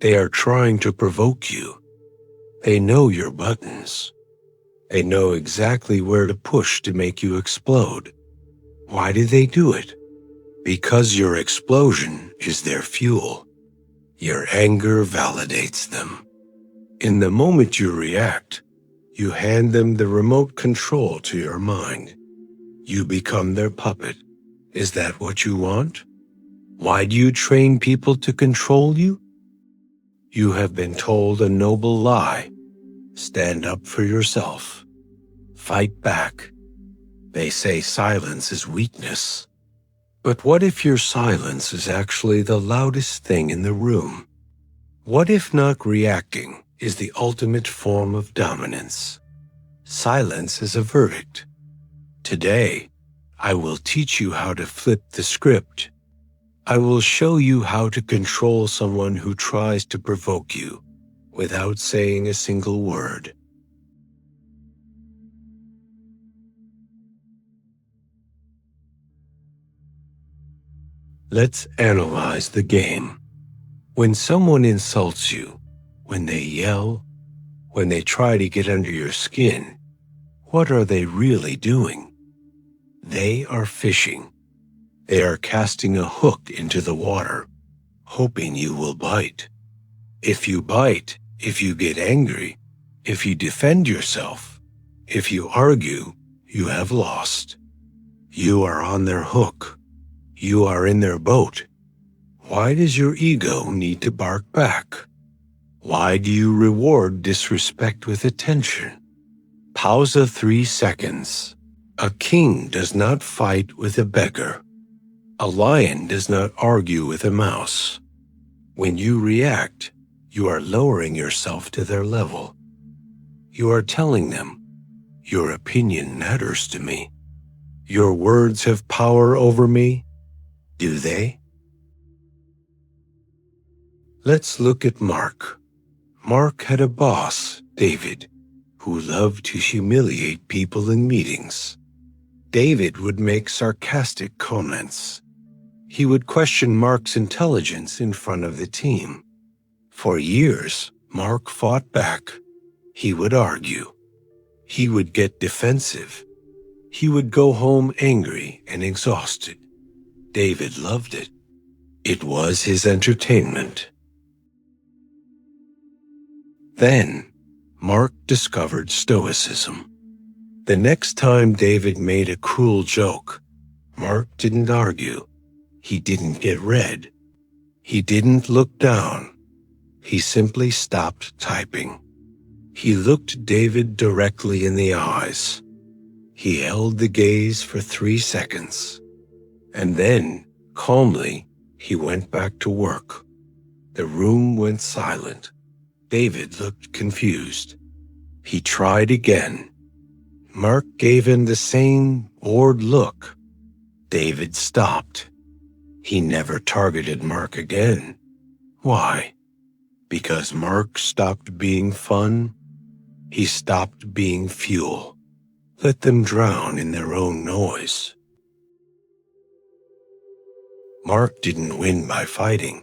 They are trying to provoke you. They know your buttons. They know exactly where to push to make you explode. Why do they do it? Because your explosion is their fuel. Your anger validates them. In the moment you react, you hand them the remote control to your mind. You become their puppet. Is that what you want? Why do you train people to control you? You have been told a noble lie. Stand up for yourself. Fight back. They say silence is weakness. But what if your silence is actually the loudest thing in the room? What if not reacting is the ultimate form of dominance? Silence is a verdict. Today, I will teach you how to flip the script. I will show you how to control someone who tries to provoke you without saying a single word. Let's analyze the game. When someone insults you, when they yell, when they try to get under your skin, what are they really doing? They are fishing. They are casting a hook into the water, hoping you will bite. If you bite, if you get angry, if you defend yourself, if you argue, you have lost. You are on their hook. You are in their boat. Why does your ego need to bark back? Why do you reward disrespect with attention? Pause 3 seconds. A king does not fight with a beggar. A lion does not argue with a mouse. When you react, you are lowering yourself to their level. You are telling them, your opinion matters to me. Your words have power over me. Do they? Let's look at Mark. Mark had a boss, David, who loved to humiliate people in meetings. David would make sarcastic comments. He would question Mark's intelligence in front of the team. For years, Mark fought back. He would argue. He would get defensive. He would go home angry and exhausted. David loved it. It was his entertainment. Then, Mark discovered Stoicism. The next time David made a cruel joke, Mark didn't argue. He didn't get red. He didn't look down. He simply stopped typing. He looked David directly in the eyes. He held the gaze for 3 seconds. And then, calmly, he went back to work. The room went silent. David looked confused. He tried again. Mark gave him the same bored look. David stopped. He never targeted Mark again. Why? Because Mark stopped being fun? He stopped being fuel. Let them drown in their own noise. Mark didn't win by fighting.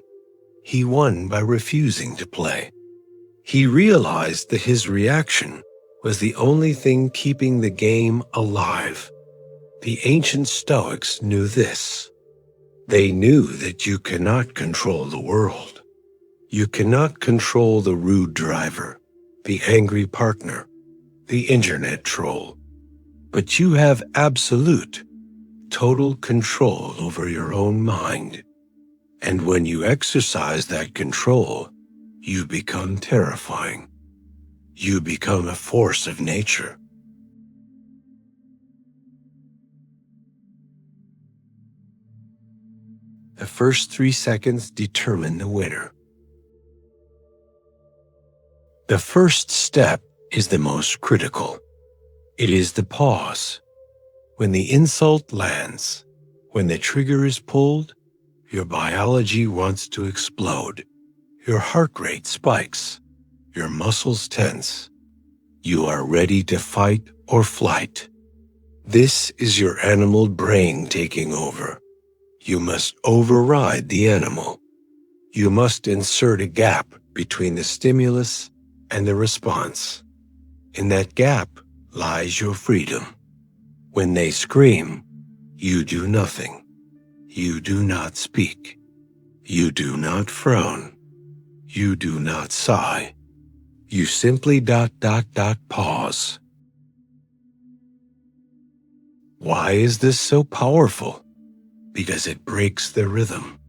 He won by refusing to play. He realized that his reaction was the only thing keeping the game alive. The ancient Stoics knew this. They knew that you cannot control the world. You cannot control the rude driver, the angry partner, the internet troll. But you have absolute, total control over your own mind. And when you exercise that control, you become terrifying. You become a force of nature. The first 3 seconds determine the winner. The first step is the most critical. It is the pause. When the insult lands, when the trigger is pulled, your biology wants to explode. Your heart rate spikes. Your muscles tense. You are ready to fight or flight. This is your animal brain taking over. You must override the animal. You must insert a gap between the stimulus and the response. In that gap lies your freedom. When they scream, you do nothing. You do not speak. You do not frown. You do not sigh. You simply ... pause. Why is this so powerful? Because it breaks the rhythm.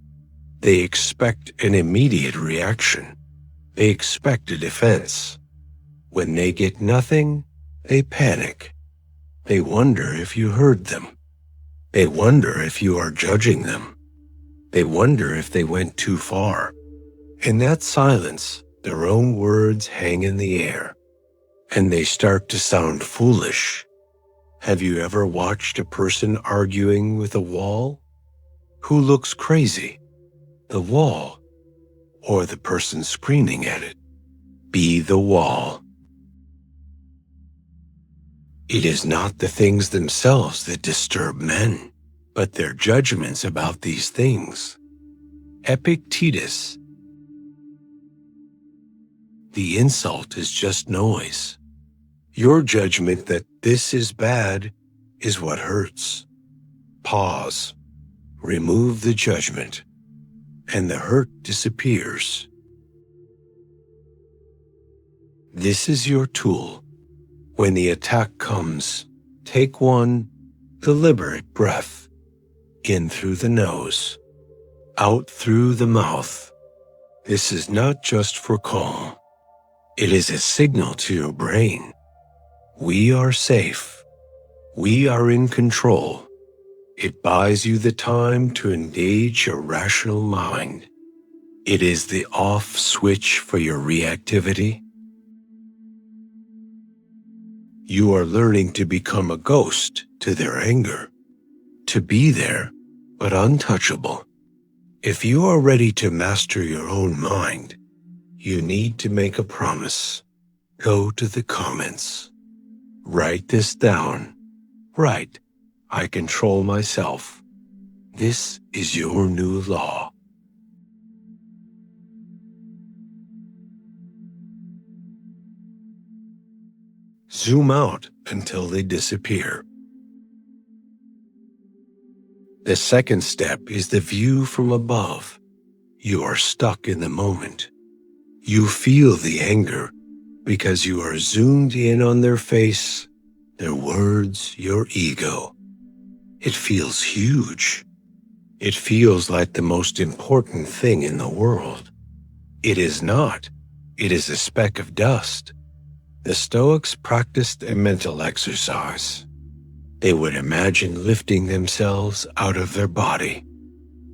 They expect an immediate reaction. They expect a defense. When they get nothing, they panic. They wonder if you heard them. They wonder if you are judging them. They wonder if they went too far. In that silence, their own words hang in the air, and they start to sound foolish. Have you ever watched a person arguing with a wall? Who looks crazy? The wall, or the person screaming at it? Be the wall. It is not the things themselves that disturb men, but their judgments about these things. Epictetus. The insult is just noise. Your judgment that this is bad is what hurts. Pause. Remove the judgment, and the hurt disappears. This is your tool. When the attack comes, take one deliberate breath, in through the nose, out through the mouth. This is not just for calm. It is a signal to your brain. We are safe. We are in control. It buys you the time to engage your rational mind. It is the off switch for your reactivity. You are learning to become a ghost to their anger, to be there, but untouchable. If you are ready to master your own mind, you need to make a promise. Go to the comments. Write this down. Write, I control myself. This is your new law. Zoom out until they disappear. The second step is the view from above. You are stuck in the moment. You feel the anger because you are zoomed in on their face, their words, your ego. It feels huge. It feels like the most important thing in the world. It is not. It is a speck of dust. The Stoics practiced a mental exercise. They would imagine lifting themselves out of their body,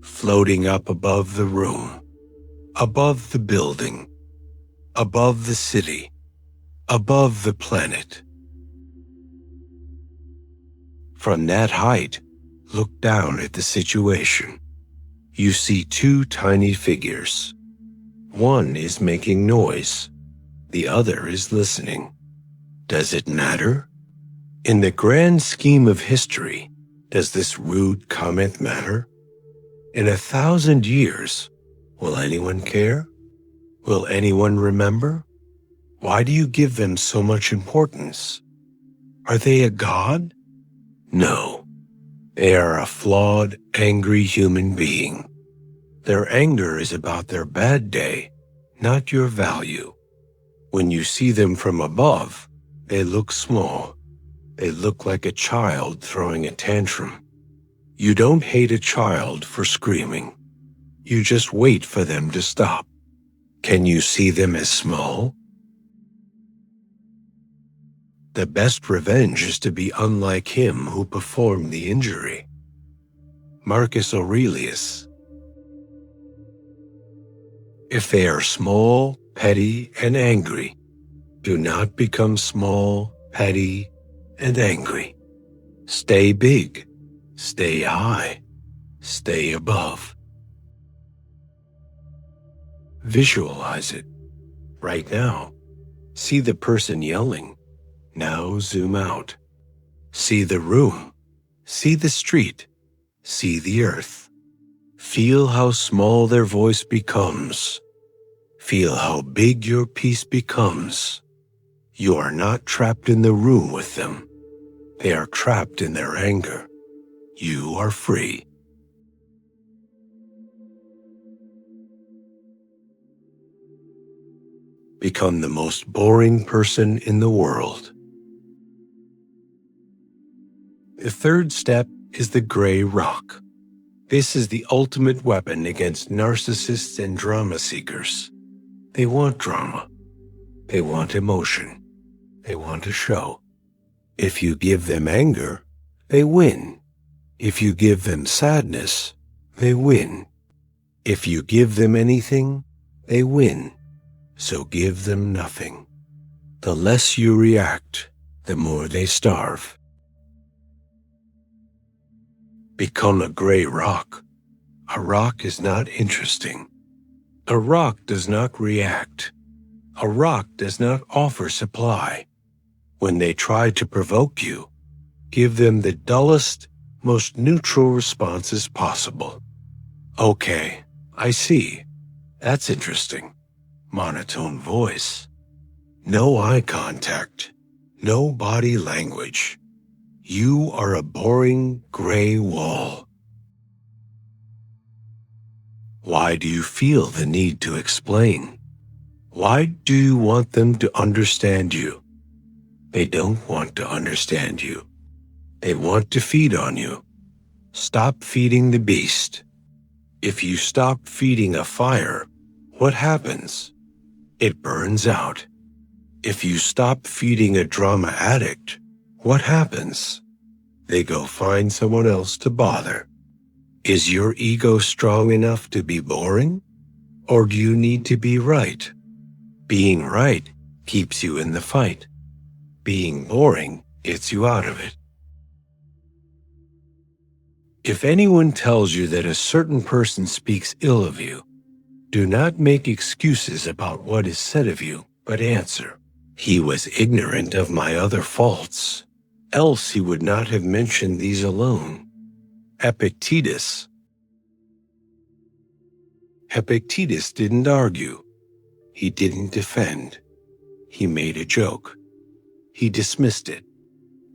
floating up above the room, above the building, above the city, above the planet. From that height, look down at the situation. You see two tiny figures. One is making noise. The other is listening. Does it matter? In the grand scheme of history, does this rude comment matter? In 1,000 years, will anyone care? Will anyone remember? Why do you give them so much importance? Are they a god? No. They are a flawed, angry human being. Their anger is about their bad day, not your value. When you see them from above, they look small. They look like a child throwing a tantrum. You don't hate a child for screaming. You just wait for them to stop. Can you see them as small? The best revenge is to be unlike him who performed the injury. Marcus Aurelius. If they are small, petty, and angry, do not become small, petty, and angry. Stay big, stay high, stay above. Visualize it. Right now, see the person yelling. Now zoom out. See the room. See the street. See the earth. Feel how small their voice becomes. Feel how big your peace becomes. You are not trapped in the room with them. They are trapped in their anger. You are free. Become the most boring person in the world. The third step is the gray rock. This is the ultimate weapon against narcissists and drama seekers. They want drama. They want emotion. They want a show. If you give them anger, they win. If you give them sadness, they win. If you give them anything, they win. So give them nothing. The less you react, the more they starve. Become a gray rock. A rock is not interesting. A rock does not react. A rock does not offer supply. When they try to provoke you, give them the dullest, most neutral responses possible. Okay, I see. That's interesting. Monotone voice. No eye contact. No body language. You are a boring gray wall. Why do you feel the need to explain? Why do you want them to understand you? They don't want to understand you. They want to feed on you. Stop feeding the beast. If you stop feeding a fire, what happens? It burns out. If you stop feeding a drama addict, what happens? They go find someone else to bother. Is your ego strong enough to be boring? Or do you need to be right? Being right keeps you in the fight. Being boring gets you out of it. If anyone tells you that a certain person speaks ill of you, do not make excuses about what is said of you, but answer, "He was ignorant of my other faults, else he would not have mentioned these alone." Epictetus. Epictetus didn't argue. He didn't defend. He made a joke. He dismissed it.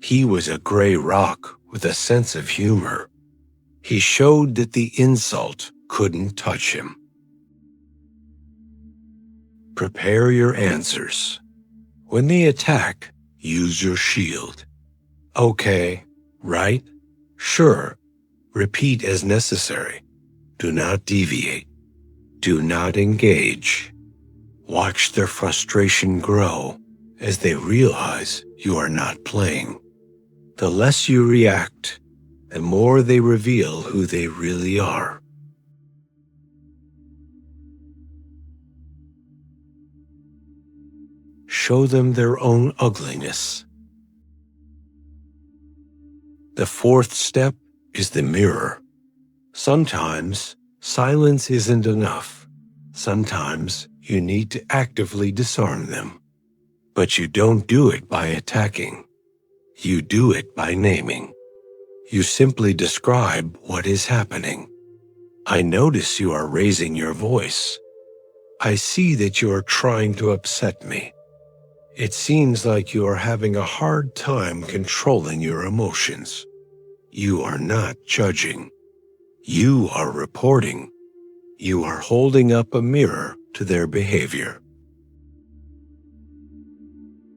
He was a gray rock with a sense of humor. He showed that the insult couldn't touch him. Prepare your answers. When they attack, use your shield. Okay, right, sure. Repeat as necessary. Do not deviate. Do not engage. Watch their frustration grow as they realize you are not playing. The less you react, the more they reveal who they really are. Show them their own ugliness. The fourth step is the mirror. Sometimes silence isn't enough. Sometimes you need to actively disarm them. But you don't do it by attacking. You do it by naming. You simply describe what is happening. I notice you are raising your voice. I see that you are trying to upset me. It seems like you are having a hard time controlling your emotions. You are not judging. You are reporting. You are holding up a mirror to their behavior.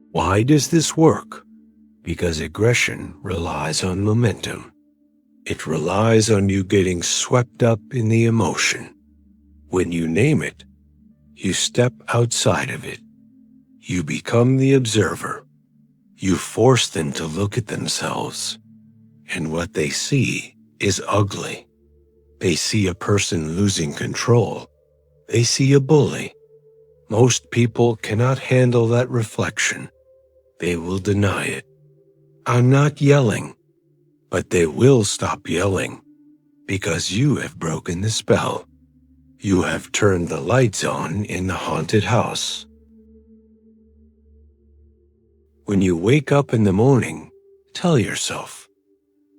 Why does this work? Because aggression relies on momentum. It relies on you getting swept up in the emotion. When you name it, you step outside of it. You become the observer. You force them to look at themselves. And what they see is ugly. They see a person losing control. They see a bully. Most people cannot handle that reflection. They will deny it. I'm not yelling, but they will stop yelling because you have broken the spell. You have turned the lights on in the haunted house. When you wake up in the morning, tell yourself,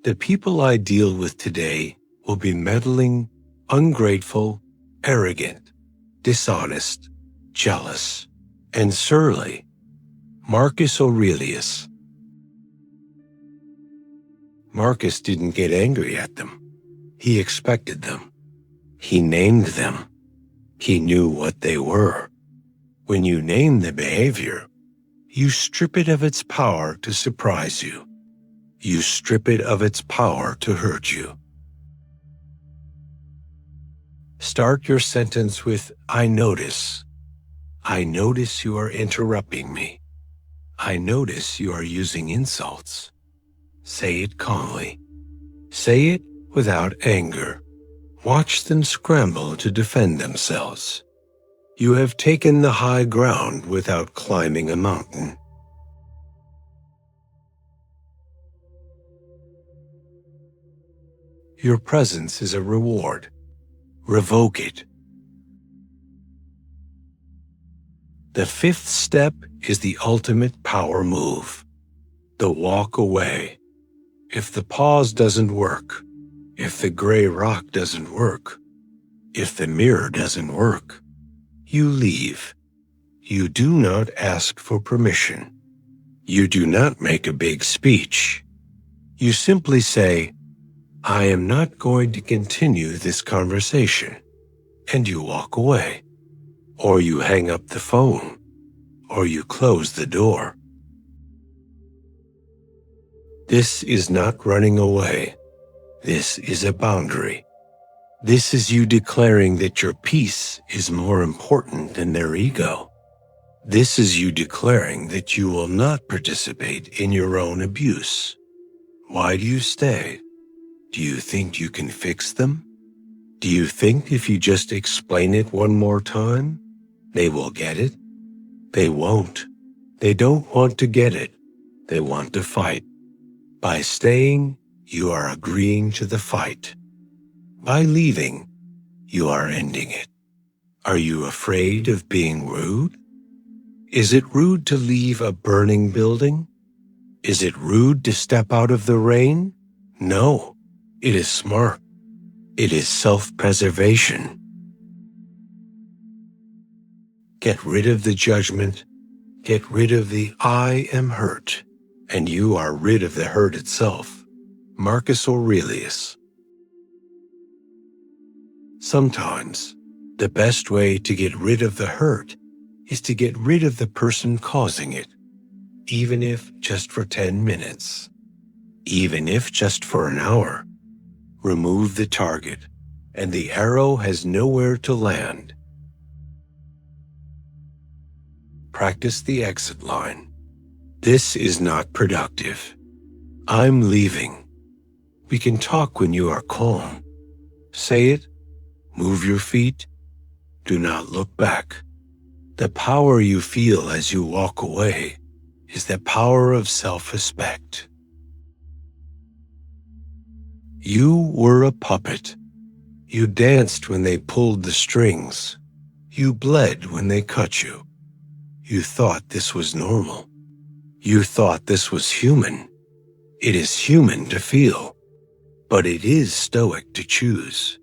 the people I deal with today will be meddling, ungrateful, arrogant, dishonest, jealous, and surly. Marcus Aurelius. Marcus didn't get angry at them. He expected them. He named them. He knew what they were. When you name the behavior, you strip it of its power to surprise you. You strip it of its power to hurt you. Start your sentence with, I notice. I notice you are interrupting me. I notice you are using insults. Say it calmly. Say it without anger. Watch them scramble to defend themselves. You have taken the high ground without climbing a mountain. Your presence is a reward. Revoke it. The fifth step is the ultimate power move. The walk away. If the pause doesn't work, if the gray rock doesn't work, if the mirror doesn't work, you leave. You do not ask for permission. You do not make a big speech. You simply say, I am not going to continue this conversation, and you walk away. Or you hang up the phone, or you close the door. This is not running away. This is a boundary. This is you declaring that your peace is more important than their ego. This is you declaring that you will not participate in your own abuse. Why do you stay? Do you think you can fix them? Do you think if you just explain it one more time, they will get it? They won't. They don't want to get it. They want to fight. By staying, you are agreeing to the fight. By leaving, you are ending it. Are you afraid of being rude? Is it rude to leave a burning building? Is it rude to step out of the rain? No, it is smart. It is self-preservation. Get rid of the judgment. Get rid of the I am hurt, and you are rid of the hurt itself. Marcus Aurelius. Sometimes, the best way to get rid of the hurt is to get rid of the person causing it, even if just for 10 minutes, even if just for an hour. Remove the target, and the arrow has nowhere to land. Practice the exit line. This is not productive. I'm leaving. We can talk when you are calm. Say it. Move your feet. Do not look back. The power you feel as you walk away is the power of self-respect. You were a puppet. You danced when they pulled the strings. You bled when they cut you. You thought this was normal. You thought this was human. It is human to feel, but it is Stoic to choose.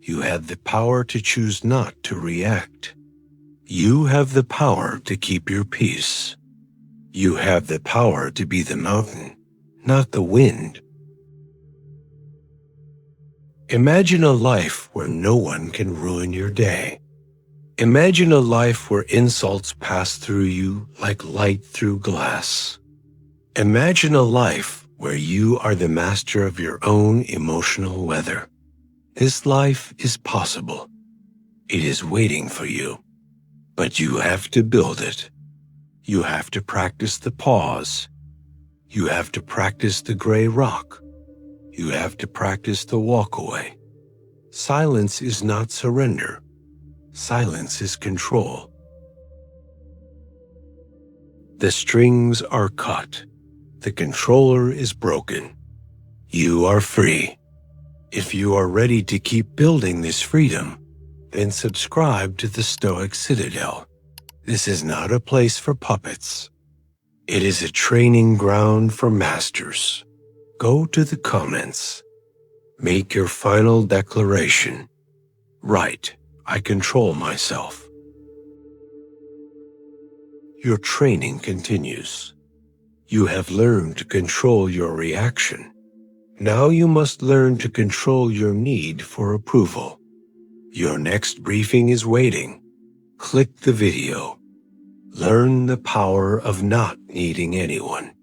You have the power to choose not to react. You have the power to keep your peace. You have the power to be the mountain, not the wind. Imagine a life where no one can ruin your day. Imagine a life where insults pass through you like light through glass. Imagine a life where you are the master of your own emotional weather. This life is possible. It is waiting for you. But you have to build it. You have to practice the pause. You have to practice the gray rock. You have to practice the walkaway. Silence is not surrender. Silence is control. The strings are cut. The controller is broken. You are free. If you are ready to keep building this freedom, then subscribe to the Stoic Citadel. This is not a place for puppets. It is a training ground for masters. Go to the comments. Make your final declaration. Write, I control myself. Your training continues. You have learned to control your reaction. Now you must learn to control your need for approval. Your next briefing is waiting. Click the video. Learn the power of not needing anyone.